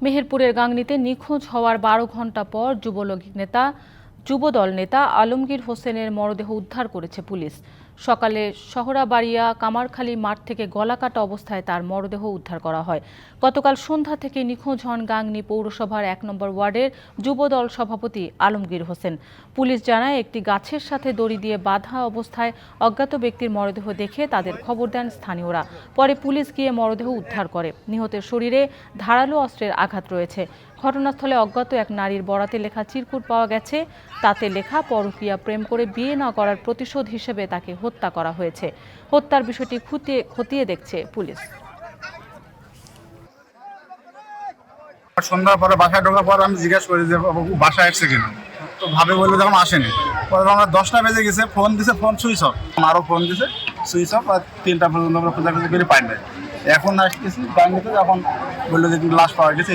মেহেরপুরের গাংনীতে নিখোঁজ হওয়ার ১২ ঘণ্টা পর যুবদল নেতা আলমগীর হোসেনের মরদেহ উদ্ধার করেছে পুলিশ। সকালে শহরাবাড়িয়া কামারখালী মাঠ থেকে গলাকাটা অবস্থায় তার মরদেহ উদ্ধার করা হয়। গতকাল সন্ধ্যা থেকে নিখোঁজ হন গাংনী পৌরসভার ১ নম্বর ওয়ার্ডের যুবদল সভাপতি আলমগীর হোসেন। পুলিশ জানায়, একটি গাছের সাথে দড়ি দিয়ে বাঁধা অবস্থায় অজ্ঞাত ব্যক্তির মরদেহ দেখে তাদের খবর দেন স্থানীয়রা। পরে পুলিশ গিয়ে মরদেহ উদ্ধার করে। নিহতের শরীরে ধারালো অস্ত্রের আঘাত রয়েছে। ঘটনাস্থলে অজ্ঞাত এক নারীর বরাতে লেখা চিরকুট পাওয়া গেছে। তাতে লেখা, পরকীয়া প্রেম করে বিয়ে না করার প্রতিশোধ হিসেবে তাকে হত্যা করা হয়েছে। হত্যার বিষয়টি খতিয়ে দেখছে পুলিশ। সন্ধ্যার পরে বাসায় ঢোকার পর আমি জিজ্ঞাসা করি যে বাসায় আসছে কিনা, তো ভাবে বললে যখন আসেনি। পরে আমরা 10টা বেজে গেছে, ফোন দিছে, ফোন সুইচ অফ, আরও ফোন দিছে সুইচ অফ, আর 3টা পর্যন্ত আমরা খোঁজাখুঁজি করে পাই নাই। এখন আসতেছি গাংনীতে, যখন বললো যে লাশ পাওয়া গেছে।